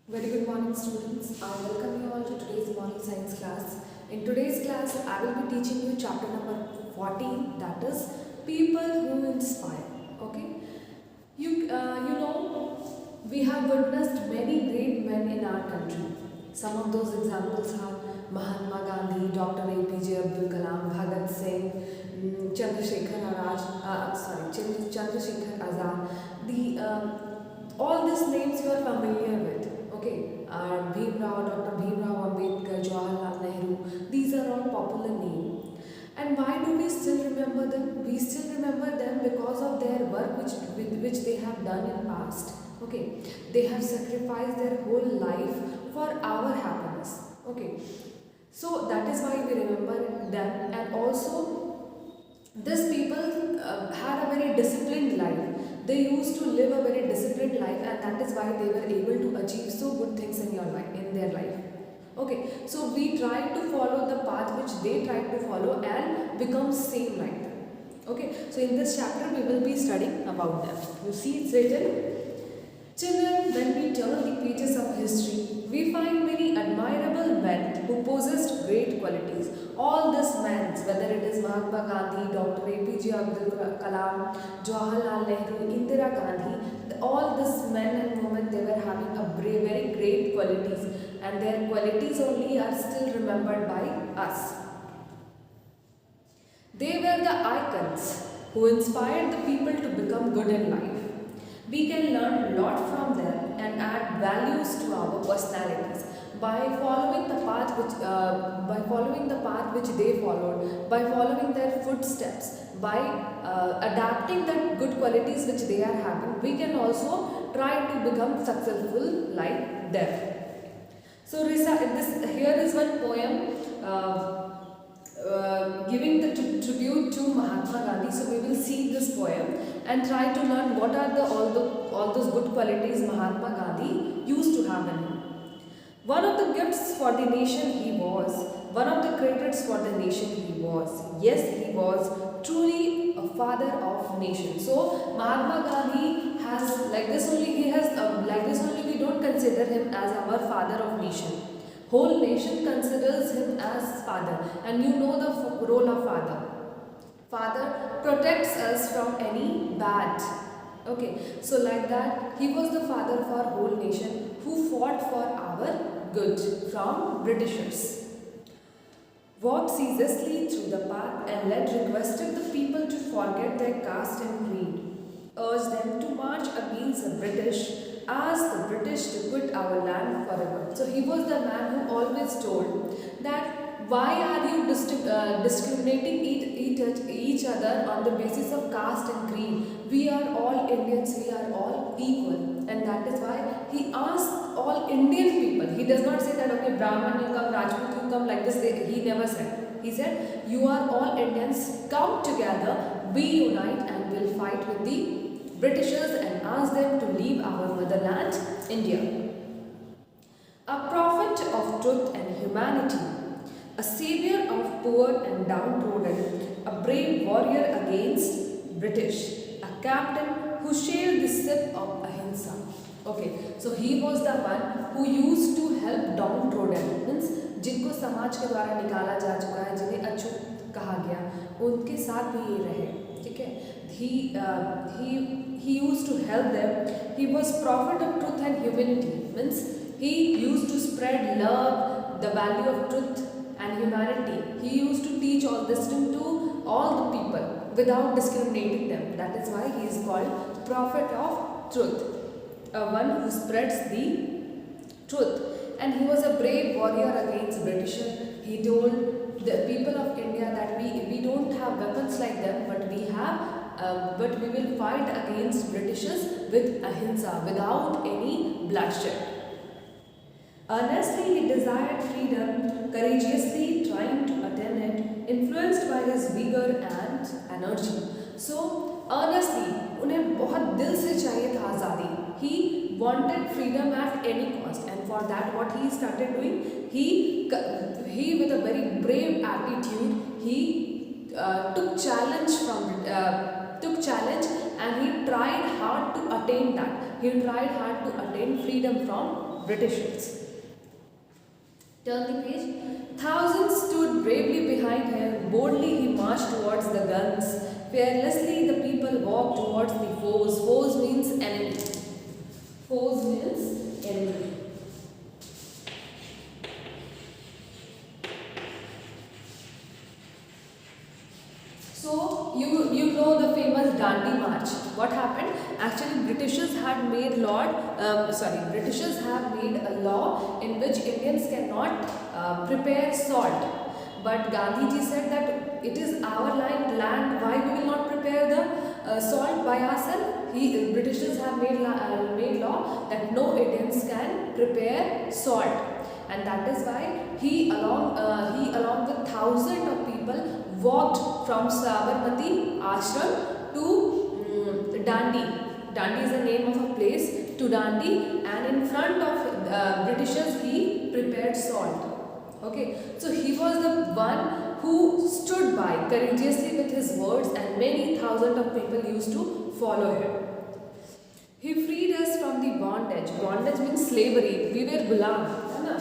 Very good morning, students. I welcome you all to today's morning science class. In today's class, I will be teaching you chapter number 14, that is People Who Inspire. Okay, we have witnessed many great men in our country. Some of those examples are Mahatma Gandhi, Dr. APJ Abdul Kalam, Bhagat Singh, Chandrasekhar Azad. All these names you are familiar with. Okay, Dr. Bhim Rao Ambedkar, Jawaharlal Nehru. These are all popular names. And why do we still remember them? We still remember them because of their work which they have done in past. Okay, they have sacrificed their whole life for our happiness. Okay, so that is why we remember them. And also these people had a very disciplined life. They used to live a very disciplined life, and that is why they were able to achieve so good things in their life. Okay, so we try to follow the path which they tried to follow and become same like them. Okay, so in this chapter we will be studying about them. You see, it's written. Children, when we turn the pages of history, we find many admirable men who possessed great qualities. All these men, whether it is Mahatma Gandhi, Dr. APJ Abdul Kalam, Jawaharlal Nehru, Indira Gandhi, all these men and women, they were having very great qualities, and their qualities only are still remembered by us. They were the icons who inspired the people to become good in life. We can learn a lot from them and add values to our personalities by following the path which they followed, by following their footsteps, by adapting the good qualities which they are having. We can also try to become successful like them. So here is one poem giving the tribute to Mahatma Gandhi. So we will see this poem and try to learn what are all those good qualities Mahatma Gandhi used to have in him. One of the gifts for the nation he was. One of the credits for the nation he was. Yes, he was truly a father of nation. So Mahatma Gandhi has like this only. We don't consider him as our father of nation. Whole nation considers him as father, and you know the role of father. Father protects us from any bad. Okay, so like that, he was the father for whole nation who fought for our good from Britishers. Walked ceaselessly through the path and requested the people to forget their caste and creed, urged them to march against the British, asked the British to quit our land forever. So he was the man who always told that why are you discriminating each other on the basis of caste and creed? We are all Indians, we are all equal. And that is why he asked all Indian people. He does not say that, okay, Brahman you come, Rajput you come, like this. He never said. He said, you are all Indians, come together, we unite and will fight with the Britishers and ask them to leave our motherland, India. A prophet of truth and humanity, a savior of poor and downtrodden, a brave warrior against British, a captain who sailed the ship of Ahimsa. Okay, so he was the one who used to help downtrodden, means जिनको समाज के द्वारा निकाला जा चुका है, जिन्हें अछूत कहा गया, उनके साथ भी ये रहे. ठीक है, he used to help them. He was prophet of truth and humanity, means he used to spread love, the value of truth and humanity. He used to teach all this to all the people without discriminating them. That is why he is called prophet of truth, one who spreads the truth. And he was a brave warrior against Britishers. He told the people of India that we don't have weapons like them, but we will fight against Britishers with ahimsa, without any bloodshed. Earnestly he desired freedom, courageously trying to attain it, influenced by his vigor and energy. So earnestly, उन्हें बहुत दिल से चाहिए था आज़ादी. He wanted freedom at any cost, and for that what he started doing, he with a very brave attitude, he took challenge and he tried hard to attain that. He tried hard to attain freedom from Britishers. Turn the page. Thousands stood bravely behind him. Boldly he marched towards the guns. Fearlessly the people walked towards the foes. Foes means enemy. Foes means enemy. So you know the famous Dandi March. What happened? Actually, Britishers have made a law in which Indians cannot prepare salt. But Gandhiji said that it is our land. Why we will not prepare the salt by ourselves? Britishers have made law that no Indians can prepare salt, and that is why he along with thousands of people walked from Sabarmati ashram to Dandi. Dandi is the name of a place, to Dandi, and in front of Britishers he prepared salt. Okay, so he was the one who stood by courageously with his words, and many thousands of people used to follow him. He freed us from the bondage. Bondage means slavery. We were gulam, है ना?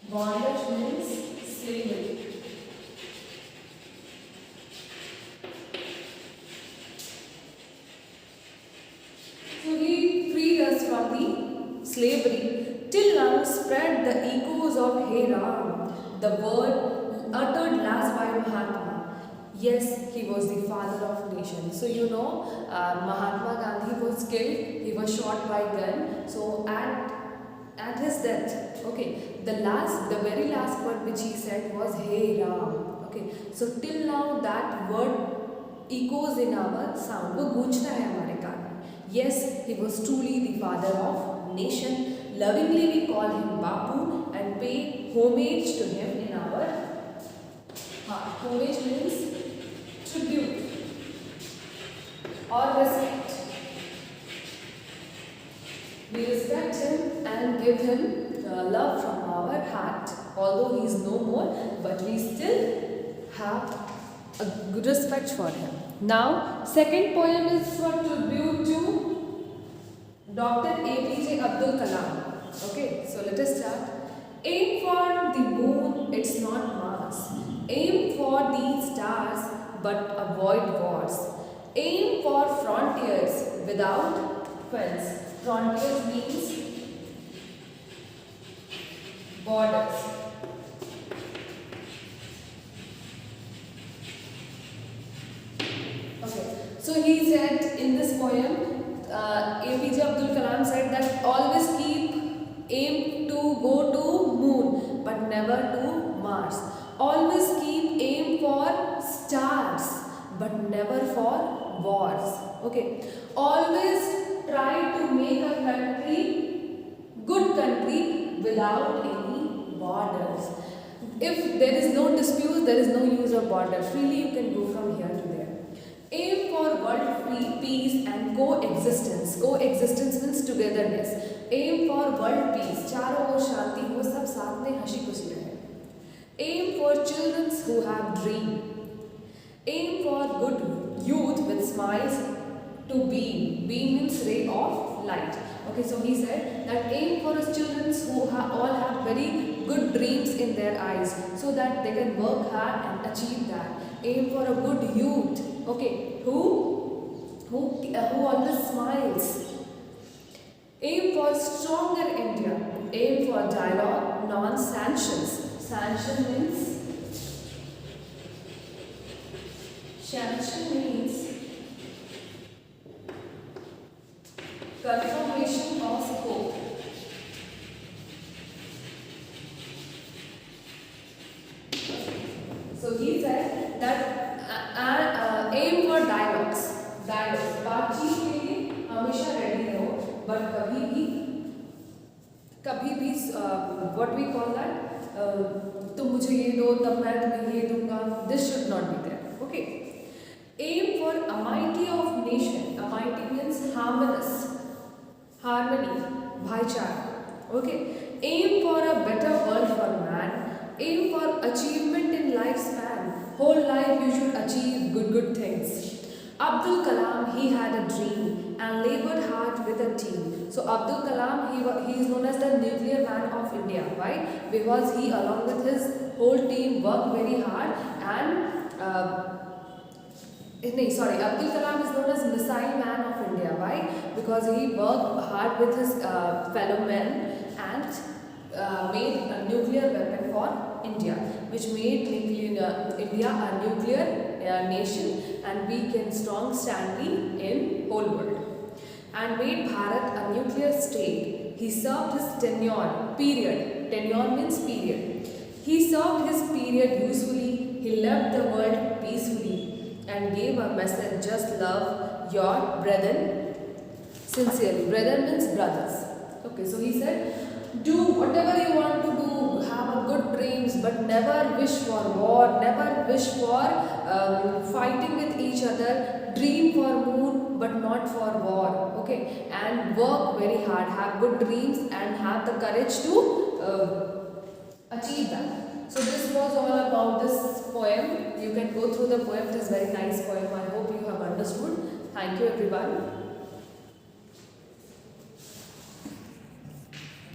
Bondage means slavery. So he freed us from the slavery. Till now spread the echoes of Hey Ram, the word uttered last by Mahatma. Yes, he was the father of nation. So you know, Mahatma Gandhi was killed. He was shot by gun. So at his death, okay, the very last word which he said was Hey Ram. Okay, so till now that word echoes in our sound. वो गूंजता है हमारे कान में. Yes, he was truly the father of nation. Lovingly we call him Bapu and pay homage to him in our heart. Homage means tribute or respect. We respect him and give him love from our heart. Although he is no more, but we still have a good respect for him. Now, second poem is for tribute to Dr. APJ Abdul Kalam. Okay, so let us start. Aim for the moon, it's not Mars. Aim for the stars, but avoid wars. Aim for frontiers without fence. Frontiers means borders. Okay, so he said in this poem, APJ Abdul Kalam said that always aim to go to moon but never to Mars. Always keep aim for stars but never for wars. Okay. Always try to make a good country without any borders. If there is no dispute, there is no use of border. Freely you can go from here to there. Aim for world peace and coexistence. Coexistence means togetherness. Aim for world peace. चारों ओर शांति हो, सब साथ में हंसी खुशी रहे. Aim for children who have dream. Aim for good youth with smiles to beam. Beam means ray of light. Okay, so he said that aim for children who all have very good dreams in their eyes, so that they can work hard and achieve that. Aim for a good youth. Okay, who always smiles. Aim for stronger India. Aim for dialogue, non-sanctions. Sanction means confirmation of scope. So he said that aim for dialogues. बातचीत के लिए हमेशा ready रहो, but कभी भी what we call that, तुम मुझे ये दो तब मैं तुम्हें ये दूंगा. This should not be there. Okay. Aim for amity of nation. Amity means harmony, bhaichara. Okay. Aim for a better world for man. Aim for achievement in lifespan. Whole life you should achieve good things. Abdul Kalam, he had a dream and labored hard with a team. So Abdul Kalam, he is known as the nuclear man of India. Why? Because he, along with his whole team, worked very hard and no, sorry, Abdul Kalam is known as Missile Man of India. Why? Because he worked hard with his fellow men and made a nuclear weapon for India, which made India a nuclear nation and weak and strong standing in whole world, and made Bharat a nuclear state. He served his tenure period. Tenure means period. He served his period usefully. He left the world peacefully and gave a message: just love your brethren sincerely. Brethren means brothers. Okay, so he said, do whatever you want to do, have a good dreams, but never wish for war, never wish for fighting with each other. Dream for moon, but not for war. Okay, and work very hard, have good dreams, and have the courage to achieve that. So this was all about this poem. You can go through the poem. It is a very nice poem. I hope you have understood. Thank you everyone.